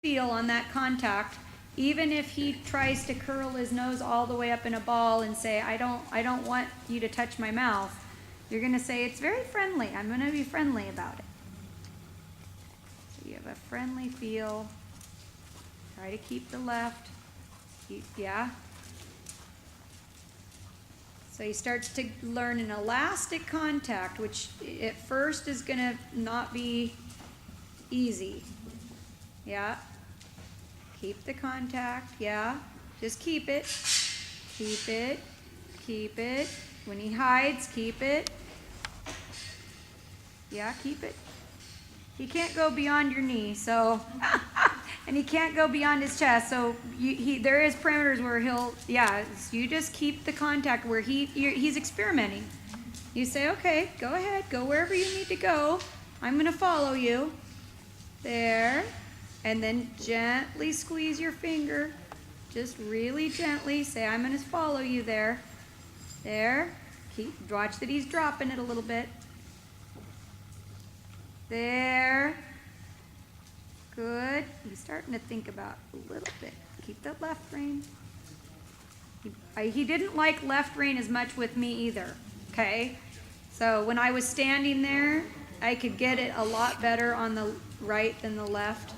feel on that contact, even if he tries to curl his nose all the way up in a ball and say, I don't want you to touch my mouth, you're going to say, it's very friendly. I'm going to be friendly about it. So you have a friendly feel. Try to keep the left. Yeah. So he starts to learn an elastic contact, which at first is going to not be easy. Yeah. Keep the contact. Yeah. Just keep it. Keep it. Keep it. When he hides, keep it. Yeah, keep it. He can't go beyond your knee, so, and he can't go beyond his chest, so there is parameters where you just keep the contact where he's experimenting. You say, okay, go ahead, go wherever you need to go. I'm going to follow you. There. And then gently squeeze your finger. Just really gently say, I'm going to follow you there. There. Watch that he's dropping it a little bit. There. Good. He's starting to think about a little bit. Keep that left rein. He didn't like left rein as much with me either. Okay? So when I was standing there, I could get it a lot better on the right than the left.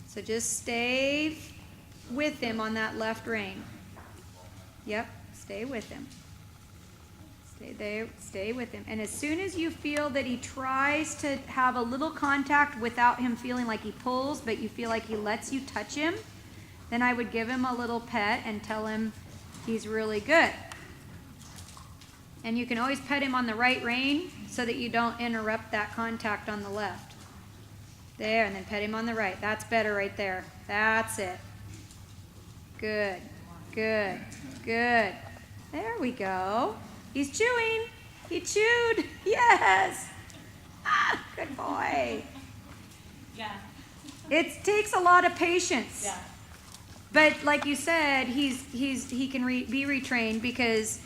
So just stay with him on that left rein. Yep, stay with him. Stay there, stay with him. And as soon as you feel that he tries to have a little contact without him feeling like he pulls, but you feel like he lets you touch him, then I would give him a little pet and tell him he's really good. And you can always pet him on the right rein so that you don't interrupt that contact on the left. There, and then pet him on the right. That's better right there. That's it. Good, good, good. There we go. He's chewing. He chewed. Yes. Ah, good boy. Yeah. It takes a lot of patience. Yeah. But like you said, he can be retrained because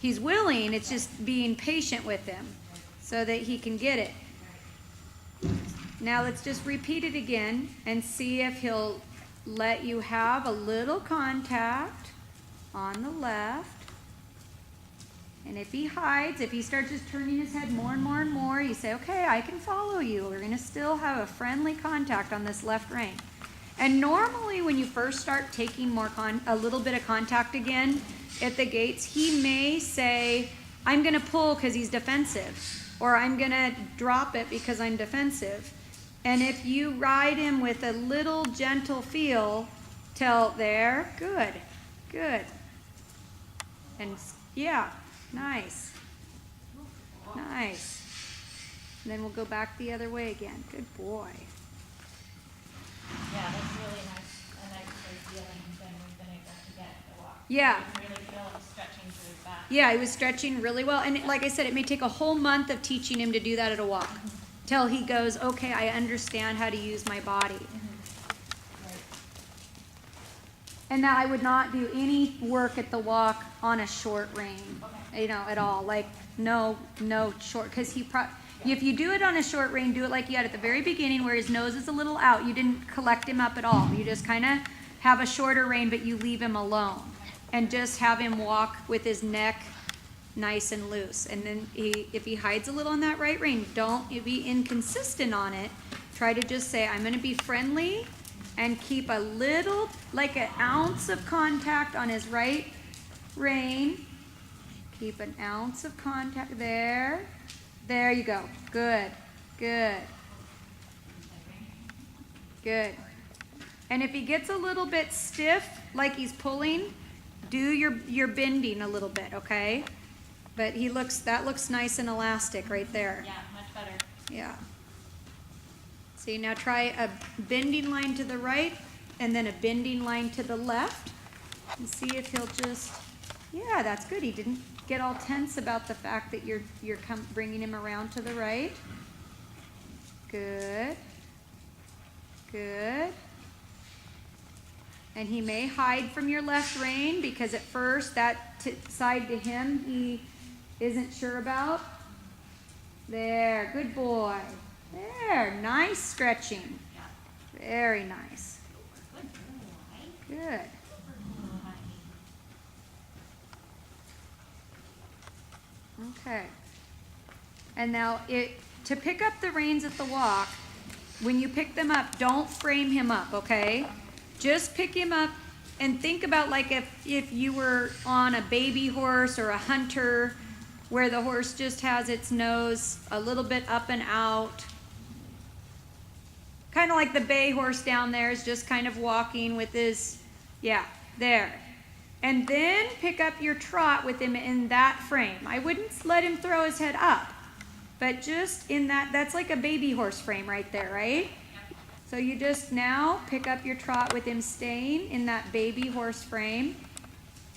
he's willing. It's just being patient with him so that he can get it. Now let's just repeat it again and see if he'll let you have a little contact on the left. And if he hides, if he starts just turning his head more and more and more, you say, okay, I can follow you. We're going to still have a friendly contact on this left rein. And normally when you first start taking a little bit of contact again at the gates, he may say, I'm going to pull because he's defensive, or I'm going to drop it because I'm defensive. And if you ride him with a little gentle feel, tell there, good, good. And yeah, nice, nice. And then we'll go back the other way again. Good boy. Yeah, that's really nice. A nice feeling when we've been able to get the walk. Yeah. You can really feel him stretching through his back. Yeah, he was stretching really well. And like I said, it may take a whole month of teaching him to do that at a walk. Till he goes, okay, I understand how to use my body. Right. And that I would not do any work at the walk on a short rein, at all. Like, no short, because if you do it on a short rein, do it like you had at the very beginning where his nose is a little out. You didn't collect him up at all. You just kind of have a shorter rein, but you leave him alone. And just have him walk with his neck nice and loose. And then if he hides a little on that right rein, don't be inconsistent on it. Try to just say, I'm going to be friendly and keep a little, like an ounce of contact on his right rein. Keep an ounce of contact there. There you go. Good, good, good. And if he gets a little bit stiff, like he's pulling, do your bending a little bit, okay? But that looks nice and elastic right there. Yeah, much better. Yeah. See, now try a bending line to the right and then a bending line to the left. And see if he'll just, yeah, that's good. He didn't get all tense about the fact that you're bringing him around to the right. Good. Good. And he may hide from your left rein because at first that side to him he isn't sure about. There, good boy. There, nice stretching. Very nice. Good. Okay. And now to pick up the reins at the walk, when you pick them up, don't frame him up, okay? Just pick him up and think about like if you were on a baby horse or a hunter where the horse just has its nose a little bit up and out. Kind of like the bay horse down there is just kind of walking with his, yeah, there. And then pick up your trot with him in that frame. I wouldn't let him throw his head up, but just in that's like a baby horse frame right there, right? So you just now pick up your trot with him staying in that baby horse frame.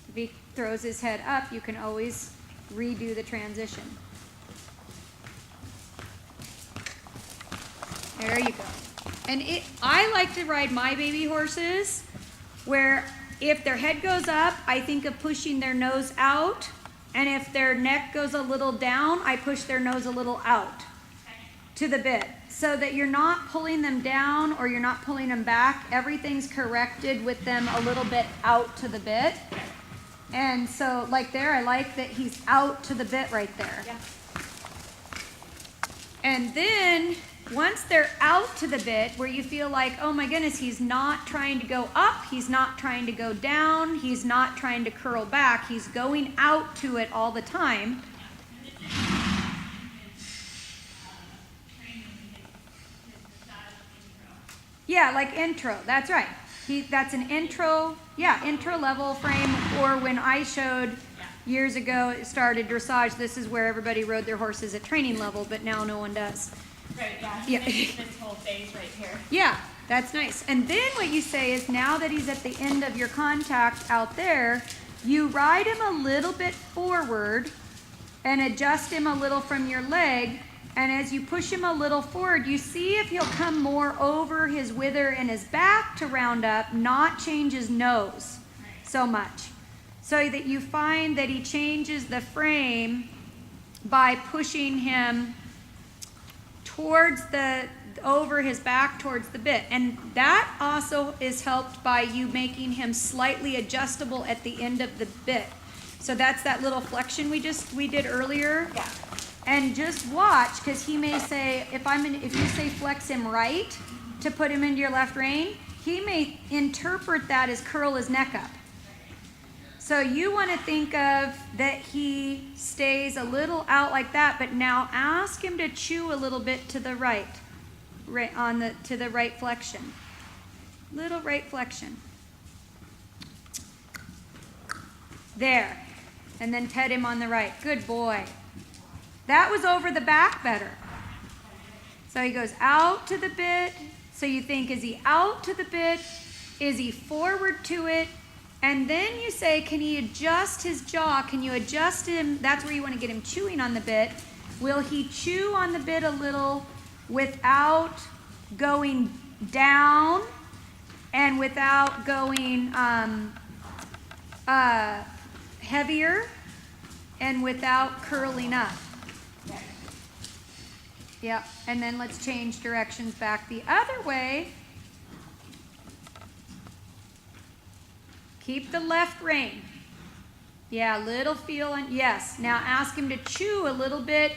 If he throws his head up, you can always redo the transition. There you go. And I like to ride my baby horses where if their head goes up, I think of pushing their nose out. And if their neck goes a little down, I push their nose a little out to the bit. So that you're not pulling them down or you're not pulling them back. Everything's corrected with them a little bit out to the bit. And so like there, I like that he's out to the bit right there. Yeah. And then once they're out to the bit where you feel like, oh my goodness, he's not trying to go up, he's not trying to go down, he's not trying to curl back, he's going out to it all the time. Yeah, like intro, that's right. That's an intro, intro level frame, or when I showed years ago, it started dressage, this is where everybody rode their horses at training level, but now no one does. Right, yeah. Yeah. This whole phase right here. Yeah, that's nice. And then what you say is now that he's at the end of your contact out there, you ride him a little bit forward and adjust him a little from your leg. And as you push him a little forward, you see if he'll come more over his wither and his back to round up, not change his nose so much. So that you find that he changes the frame by pushing him towards over his back towards the bit. And that also is helped by you making him slightly adjustable at the end of the bit. So that's that little flexion we did earlier. Yeah. And just watch, because he may say, if you say flex him right to put him into your left rein, he may interpret that as curl his neck up. So you want to think of that he stays a little out like that, but now ask him to chew a little bit to the right to the right flexion. Little right flexion. There. And then pet him on the right. Good boy. That was over the back better. So he goes out to the bit. So you think, is he out to the bit? Is he forward to it? And then you say, can he adjust his jaw? Can you adjust him? That's where you want to get him chewing on the bit. Will he chew on the bit a little without going down and without going heavier and without curling up? Yep, and then let's change directions back the other way. Keep the left rein. Yeah, little feel on, yes. Now ask him to chew a little bit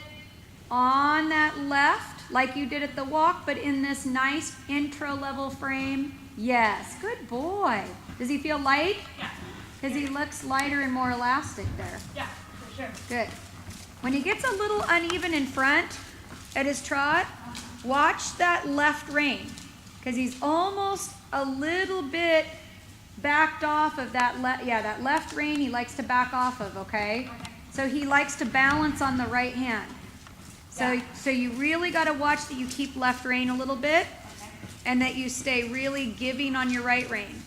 on that left, like you did at the walk, but in this nice intro level frame. Yes, good boy. Does he feel light? Yeah. Because he looks lighter and more elastic there. Yeah, for sure. Good. When he gets a little uneven in front at his trot, watch that left rein, because he's almost a little bit backed off of that that left rein he likes to back off of, okay? So he likes to balance on the right hand. So you really got to watch that you keep left rein a little bit and that you stay really giving on your right rein.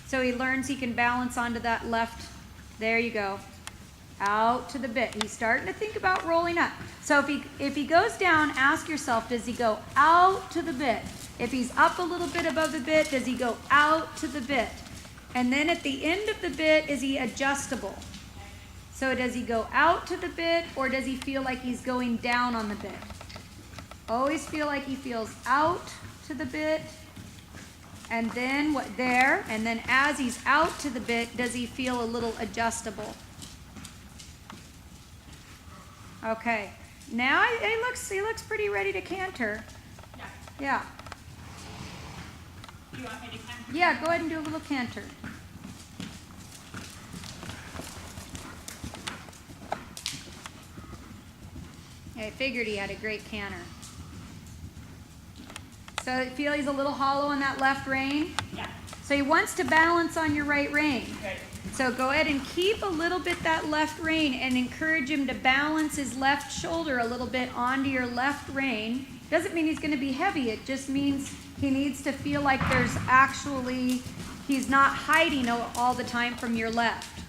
So he learns he can balance onto that left. There you go. Out to the bit. He's starting to think about rolling up. So if he goes down, ask yourself, does he go out to the bit? If he's up a little bit above the bit, does he go out to the bit? And then at the end of the bit, is he adjustable? So does he go out to the bit, or does he feel like he's going down on the bit? Always feel like he feels out to the bit And then what there, and then as he's out to the bit, does he feel a little adjustable? Okay. Now he looks pretty ready to canter. Yeah. Yeah. Do you want me to canter? Yeah, go ahead and do a little canter. I figured he had a great canter. So I feel he's a little hollow on that left rein. Yeah. So he wants to balance on your right rein. Right. So go ahead and keep a little bit that left rein and encourage him to balance his left shoulder a little bit onto your left rein. Doesn't mean he's going to be heavy. It just means he needs to feel like there's actually, he's not hiding all the time from your left.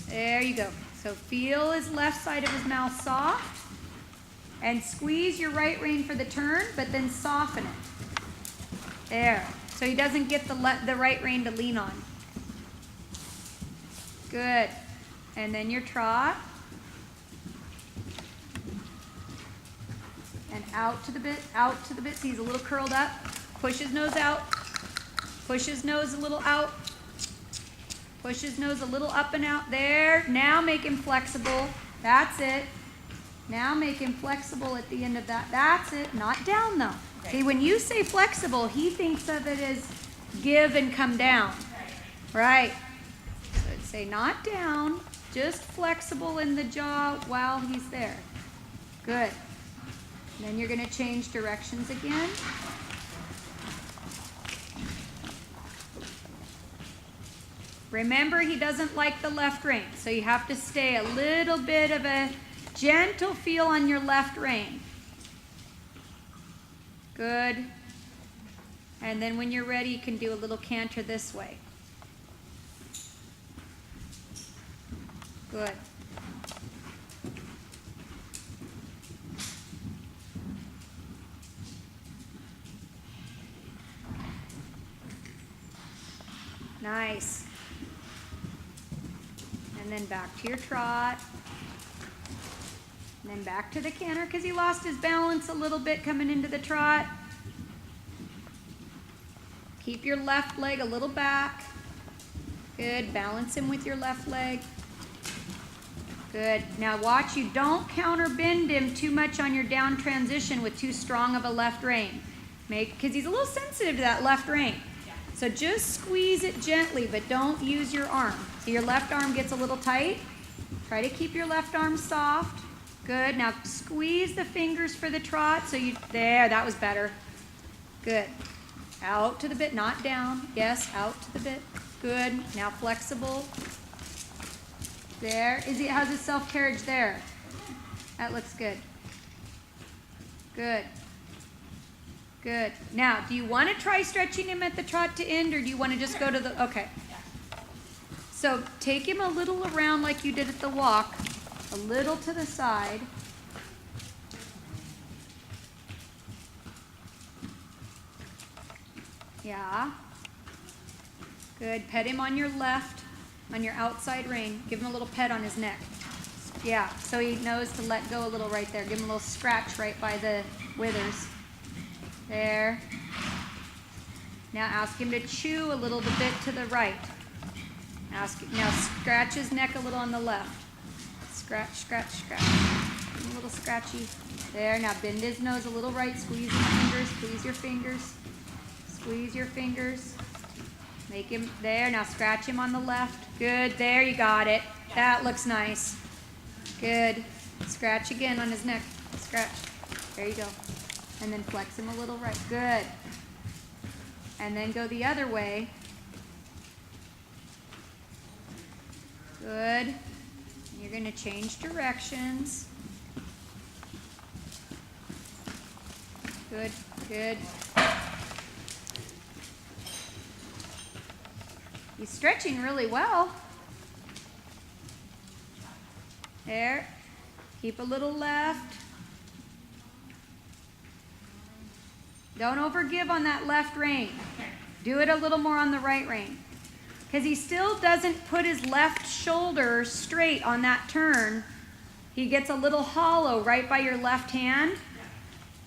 There you go. So feel his left side of his mouth soft and squeeze your right rein for the turn, but then soften it. There. So he doesn't get the right rein to lean on. Good. And then your trot. And out to the bit, out to the bit. See, he's a little curled up. Push his nose out. Push his nose a little out. Push his nose a little up and out. There. Now make him flexible. That's it. Now make him flexible at the end of that. That's it. Not down, though. Right. See, when you say flexible, he thinks of it as give and come down. Right. So say not down, just flexible in the jaw while he's there. Good. Then you're going to change directions again. Remember, he doesn't like the left rein, so you have to stay a little bit of a gentle feel on your left rein. Good. And then when you're ready, you can do a little canter this way. Good. Nice. And then back to your trot. And then back to the canter because he lost his balance a little bit coming into the trot. Keep your left leg a little back. Good. Balance him with your left leg. Good. Now watch you don't counter bend him too much on your down transition with too strong of a left rein. Because he's a little sensitive to that left rein. So just squeeze it gently, but don't use your arm. So your left arm gets a little tight. Try to keep your left arm soft. Good. Now squeeze the fingers for the trot. So there, that was better. Good. Out to the bit, not down. Yes, out to the bit. Good. Now flexible. There. How's his self-carriage there? That looks good. Good. Good. Now, do you want to try stretching him at the trot to end, or do you want to just go to the, okay. So take him a little around like you did at the walk, a little to the side. Yeah. Good. Pet him on your left, on your outside rein. Give him a little pet on his neck. Yeah, so he knows to let go a little right there. Give him a little scratch right by the withers. There. Now ask him to chew a little bit to the right. Now scratch his neck a little on the left. Scratch, scratch, scratch. A little scratchy. There. Now bend his nose a little right. Squeeze his fingers. Squeeze your fingers. Squeeze your fingers. Make him there. Now scratch him on the left. Good. There, you got it. That looks nice. Good. Scratch again on his neck. Scratch. There you go. And then flex him a little right. Good. And then go the other way. Good. You're going to change directions. Good, good. He's stretching really well. There. Keep a little left. Don't overgive on that left rein. Do it a little more on the right rein. Because he still doesn't put his left shoulder straight on that turn. He gets a little hollow right by your left hand.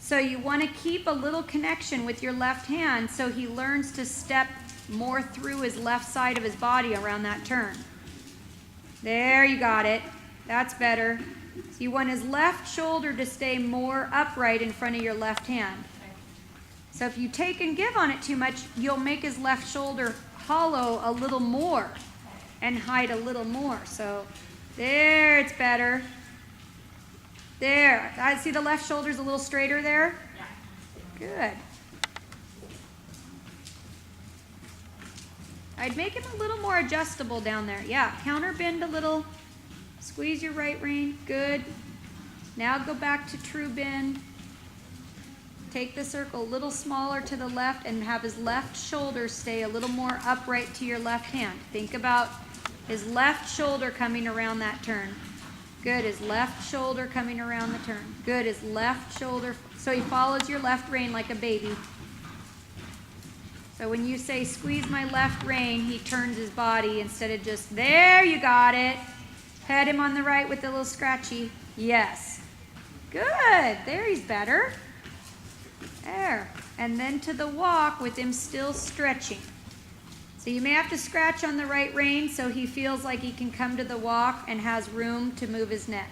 So you want to keep a little connection with your left hand so he learns to step more through his left side of his body around that turn. There, you got it. That's better. So you want his left shoulder to stay more upright in front of your left hand. So if you take and give on it too much, you'll make his left shoulder hollow a little more and hide a little more. So there, it's better. There. I see the left shoulder's a little straighter there? Yeah. Good. I'd make him a little more adjustable down there. Yeah, counter bend a little. Squeeze your right rein. Good. Now go back to true bend. Take the circle a little smaller to the left and have his left shoulder stay a little more upright to your left hand. Think about his left shoulder coming around that turn. Good. His left shoulder coming around the turn. Good. His left shoulder. So he follows your left rein like a baby. So when you say squeeze my left rein, he turns his body instead of just, there, you got it. Pet him on the right with a little scratchy. Yes. Good. There, he's better. There. And then to the walk with him still stretching. So you may have to scratch on the right rein so he feels like he can come to the walk and has room to move his neck.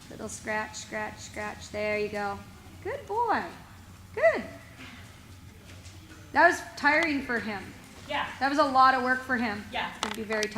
Little scratch, scratch, scratch. There you go. Good boy. Good. That was tiring for him. Yeah. That was a lot of work for him. Yeah. It's going to be very tiring.